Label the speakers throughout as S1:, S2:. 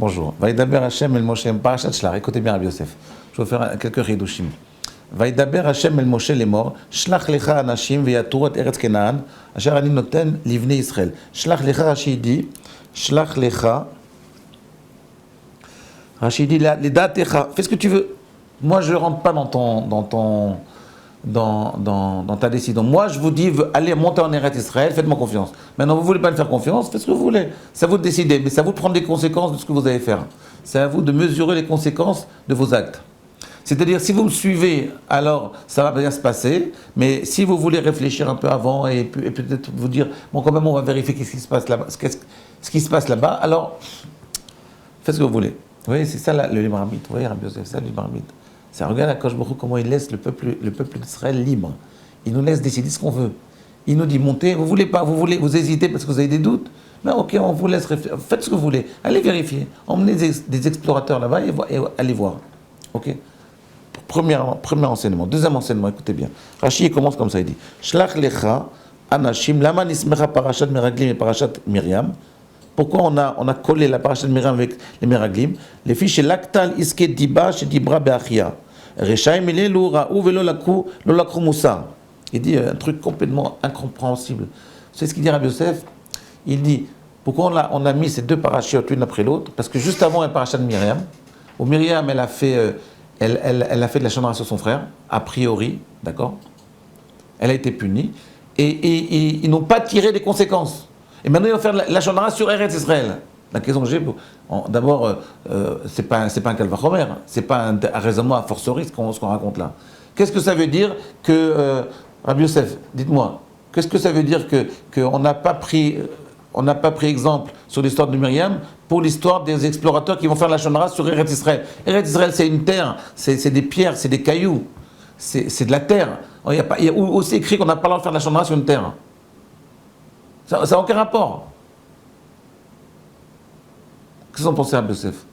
S1: Bonjour. Vaïdaber Hashem el Moshe, Parashat Shlach. Écoutez bien Rabbi Yosef. Je vais faire quelques ridushim. Vaïdaber Hashem el Moshe lemor, Shlach lecha anashim veyaturu et eretz Kenaan, asher ani noten livnei Israël. Shlach lecha, Rashi dit, Shlach lecha, Rashi dit, ledatecha, fais ce que tu veux. Moi, je ne rentre pas dans ta décision. Moi, je vous dis, allez monter en Eretz Israël, faites-moi confiance. Maintenant, vous ne voulez pas me faire confiance, faites ce que vous voulez. C'est à vous de décider, mais c'est à vous de prendre les conséquences de ce que vous allez faire. C'est à vous de mesurer les conséquences de vos actes. C'est-à-dire, si vous me suivez, alors ça va bien se passer, mais si vous voulez réfléchir un peu avant et peut-être vous dire, bon, quand même, on va vérifier ce qui se passe là-bas, ce qui se passe là-bas, alors faites ce que vous voulez. Vous voyez, c'est ça le libre arbitre. Vous voyez, Rabbi Yosef, c'est ça le libre arbitre. Ça regarde à Akadosh Baruch Hu comment il laisse le peuple d'Israël libre. Il nous laisse décider ce qu'on veut. Il nous dit montez, vous voulez pas, vous hésitez parce que vous avez des doutes. Ben ok, on vous laisse réfléchir. Faites ce que vous voulez. Allez vérifier. Emmenez des explorateurs là-bas et allez voir. Ok. Premier enseignement. Deuxième enseignement, écoutez bien. Rashi commence comme ça, il dit Shlach lecha anashim lama nismecha parashat meraglim et parashat Miriam. Pourquoi on a collé la parashat de Miriam avec les Meraglim? Les fiches l'actal iske diba chez dibra be'achia. Rechaim ilelu ra'u velo lakru musa. Il dit un truc complètement incompréhensible. C'est ce qu'il dit Rabbi Yosef. Il dit pourquoi on a mis ces deux parachutes l'une après l'autre? Parce que juste avant la parashat de Miriam, où Miriam elle a fait de la chanara sur son frère, a priori, d'accord? Elle a été punie et ils n'ont pas tiré des conséquences. Et maintenant, ils vont faire la chanara sur Eretz Israël. La question que j'ai, d'abord, c'est pas un calvachomer, c'est pas un raisonnement a fortiori ce qu'on raconte là. Qu'est-ce que ça veut dire que, Rabbi Yosef, dites-moi, qu'est-ce que ça veut dire qu'on n'a pas pris exemple sur l'histoire de Myriam pour l'histoire des explorateurs qui vont faire la chanara sur Eretz Israël? Eretz Israël, c'est une terre, c'est des pierres, c'est des cailloux, c'est de la terre. Il y a aussi écrit qu'on n'a pas le droit de faire la chanara sur une terre. Ça n'a aucun rapport. Qu'est-ce que vous en pensez, Rabbi Yosef?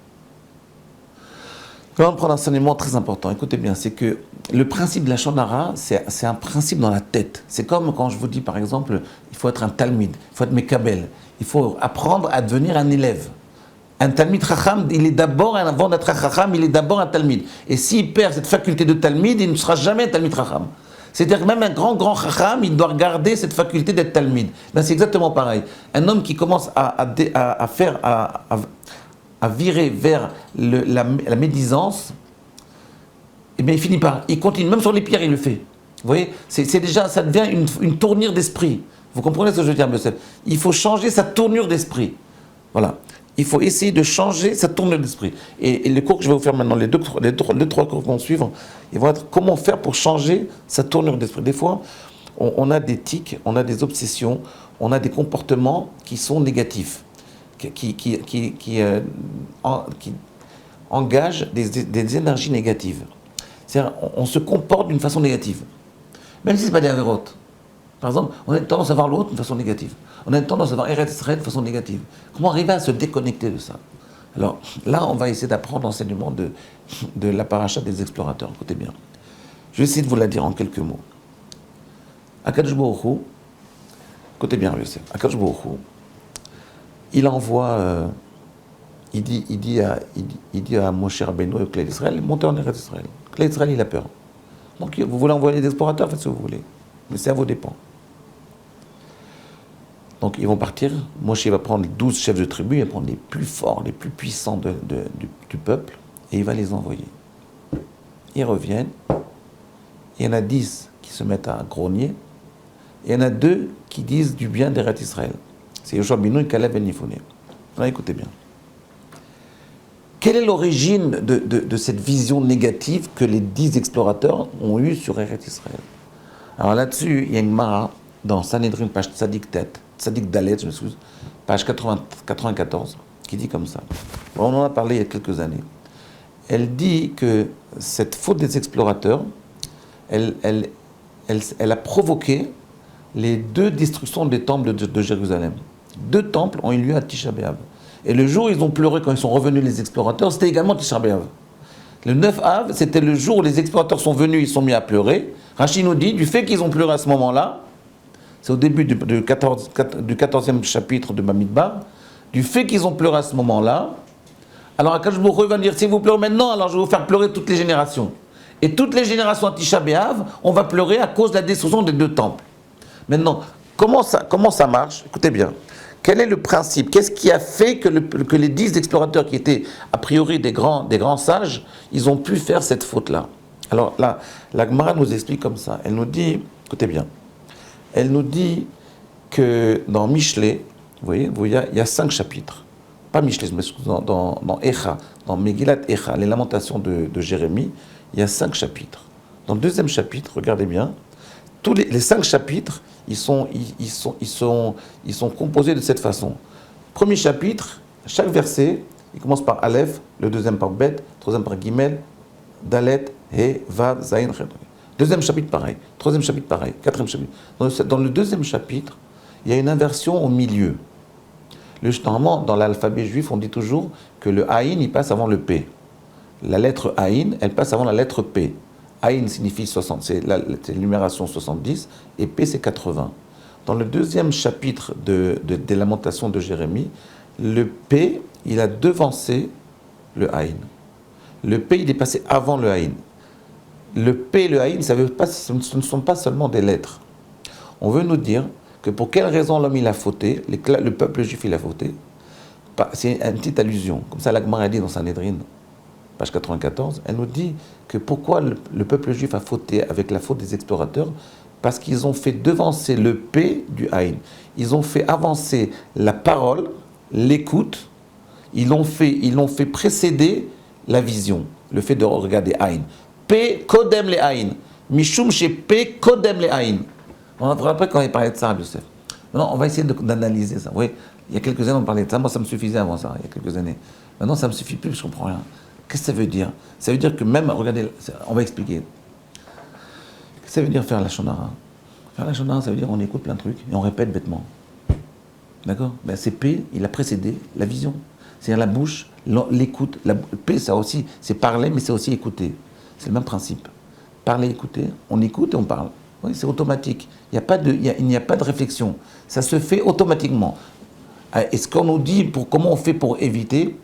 S1: Quand on prend un enseignement très important, écoutez bien, c'est que le principe de la Shonara, c'est un principe dans la tête. C'est comme quand je vous dis, par exemple, il faut être un talmid, il faut être mekabel, il faut apprendre à devenir un élève. Un talmid chacham, il est d'abord, avant d'être un chacham, il est d'abord un talmid. Et s'il perd cette faculté de talmid, il ne sera jamais un talmid chacham. C'est-à-dire que même un grand chacham, il doit garder cette faculté d'être talmid. Ben, c'est exactement pareil. Un homme qui commence à virer vers la médisance, eh bien il finit pas. Il continue, même sur les pierres, il le fait. Vous voyez, c'est déjà, ça devient une tournure d'esprit. Vous comprenez ce que je veux dire, monsieur? Il faut changer sa tournure d'esprit. Voilà. Il faut essayer de changer sa tournure d'esprit. Et les cours que je vais vous faire maintenant, les deux trois cours qui vont suivre, ils vont être comment faire pour changer sa tournure d'esprit. Des fois, on a des tics, on a des obsessions, on a des comportements qui sont négatifs, qui engagent des énergies négatives. C'est-à-dire, on se comporte d'une façon négative, même si ce n'est pas des avérotes. Par exemple, on a tendance à voir l'autre d'une façon négative. On a tendance à voir Eretz Israël de façon négative. Comment arriver à se déconnecter de ça? Alors là, on va essayer d'apprendre l'enseignement de la paracha des explorateurs. Écoutez bien. Je vais essayer de vous la dire en quelques mots. Akadosh Baruch Hu, écoutez bien, Yosef. Akadosh Baruch Hu, il envoie, il dit à Moshe Rabbeinu et au Klal Israël, montez en Eretz Israël. Klal Israël, il a peur. Donc vous voulez envoyer des explorateurs, faites ce que vous voulez. Mais c'est à vos dépens. Donc ils vont partir, Moshe va prendre 12 chefs de tribu, il va prendre les plus forts, les plus puissants du peuple, et il va les envoyer. Ils reviennent, il y en a 10 qui se mettent à grogner, et il y en a 2 qui disent du bien d'Eretz Israël. C'est Yoshua ben Nun et Caleb ben Yifune. Écoutez bien. Quelle est l'origine de cette vision négative que les 10 explorateurs ont eue sur Eretz Israël? Alors là-dessus, il y a une Mara dans Sanhedrin, page Tzadik Dalet, je me souviens, page 94, qui dit comme ça. On en a parlé il y a quelques années. Elle dit que cette faute des explorateurs, elle a provoqué les 2 destructions des temples de Jérusalem. 2 temples ont eu lieu à Tisha B'Av. Et le jour où ils ont pleuré quand ils sont revenus les explorateurs, c'était également Tisha B'Av. Le 9 Av, c'était le jour où les explorateurs sont venus, ils sont mis à pleurer. Rashi nous dit, du fait qu'ils ont pleuré à ce moment-là, c'est au début du 14e chapitre de Bamidbar, du fait qu'ils ont pleuré à ce moment-là, Alors Akadosh Baruch Hu va dire, si vous pleurez maintenant, alors je vais vous faire pleurer toutes les générations. Et toutes les générations à Tisha B'Av, on va pleurer à cause de la destruction des 2 temples. Maintenant, comment ça marche? Écoutez bien. Quel est le principe? Qu'est-ce qui a fait que les 10 explorateurs qui étaient a priori des grands sages, ils ont pu faire cette faute-là? Alors là, la Gemara nous explique comme ça. Elle nous dit, écoutez bien, elle nous dit que dans Michelet, vous voyez, il y a 5 chapitres. Pas Michelet, je m'excuse, dans Echa, dans Megillat Echa, les lamentations de Jérémie, il y a 5 chapitres. Dans le 2e chapitre, regardez bien, tous les 5 chapitres, ils sont composés de cette façon. Premier chapitre, chaque verset, il commence par Aleph, le 2e par Bet, le 3e par Gimel, Dalet, He, Vav, Zayin, Chet. 2e chapitre pareil, 3e chapitre pareil, 4e chapitre. Dans le 2e chapitre, il y a une inversion au milieu. Normalement, dans l'alphabet juif, on dit toujours que le Aïn, il passe avant le P. La lettre Aïn, elle passe avant la lettre P. Aïn signifie 60, c'est la numération 70, et P c'est 80. Dans le 2e chapitre des Lamentations de Jérémie, le P, il a devancé le Aïn. Le P, il est passé avant le Aïn. Le P et le Aïn, ce ne sont pas seulement des lettres. On veut nous dire que pour quelle raison l'homme il a fauté, le peuple juif il a fauté. C'est une petite allusion, comme ça la Gemara dit dans Sanhedrin, page 94, elle nous dit que pourquoi le peuple juif a fauté avec la faute des explorateurs, parce qu'ils ont fait devancer le P du Aïn. Ils ont fait avancer la parole, l'écoute, ils l'ont fait précéder la vision, le fait de regarder Aïn. P kodem le Aïn, mishum chez P kodem le Aïn. On va après quand il parlait de ça, Youssef. Maintenant, on va essayer d'analyser ça. Vous voyez, il y a quelques années, on parlait de ça. Moi, ça me suffisait avant ça, il y a quelques années. Maintenant, ça ne me suffit plus, je ne comprends rien. Qu'est-ce que ça veut dire? Ça veut dire que même, regardez, on va expliquer. Qu'est-ce que ça veut dire faire la shonara? Faire la shonara, ça veut dire qu'on écoute plein de trucs et on répète bêtement. D'accord? Ben, c'est P, il a précédé la vision. C'est-à-dire la bouche, l'écoute. P, ça aussi, c'est parler, mais c'est aussi écouter. C'est le même principe. Parler, écouter, on écoute et on parle. Oui, c'est automatique. Il n'y a pas de réflexion. Ça se fait automatiquement. Et ce qu'on nous dit, comment on fait pour éviter,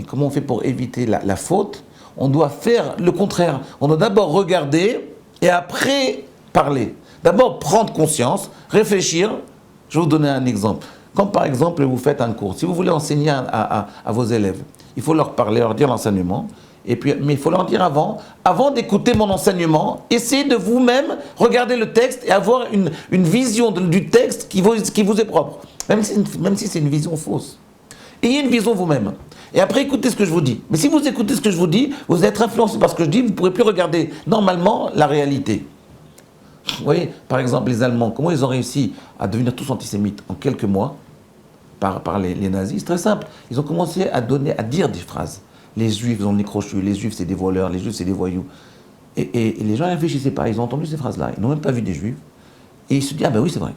S1: comment on fait pour éviter la faute, on doit faire le contraire. On doit d'abord regarder et après parler. D'abord prendre conscience, réfléchir. Je vais vous donner un exemple. Quand par exemple vous faites un cours, si vous voulez enseigner à vos élèves, il faut leur parler, leur dire l'enseignement. Mais il faut leur dire avant d'écouter mon enseignement, essayez de vous-même regarder le texte et avoir une vision du texte qui vous est propre, même si c'est une vision fausse. Ayez une vision vous-même. Et après, écoutez ce que je vous dis. Mais si vous écoutez ce que je vous dis, vous allez être influencé par ce que je dis, vous ne pourrez plus regarder normalement la réalité. Vous voyez, par exemple, les Allemands, comment ils ont réussi à devenir tous antisémites en quelques mois par les nazis? C'est très simple. Ils ont commencé à dire des phrases. Les Juifs ont les crochus, les Juifs c'est des voleurs, les Juifs c'est des voyous. Et les gens ne réfléchissaient pas, ils ont entendu ces phrases-là, ils n'ont même pas vu des Juifs. Et ils se disent, ah ben oui c'est vrai.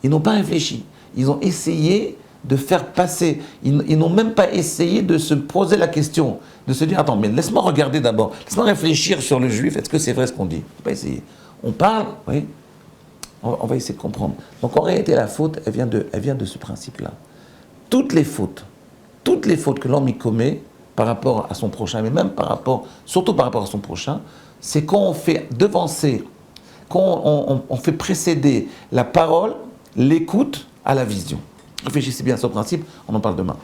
S1: Ils n'ont pas réfléchi, ils ont essayé de faire passer, ils n'ont même pas essayé de se poser la question, de se dire, attends, mais laisse-moi regarder d'abord, laisse-moi réfléchir sur le Juif, est-ce que c'est vrai ce qu'on dit? Il ne faut pas essayer. On parle, oui, on va essayer de comprendre. Donc en réalité la faute, elle vient de ce principe-là. Toutes les fautes que l'homme y commet, par rapport à son prochain, mais même surtout par rapport à son prochain, c'est quand on fait devancer, quand on fait précéder la parole, l'écoute à la vision. Réfléchissez bien à ce principe, on en parle demain.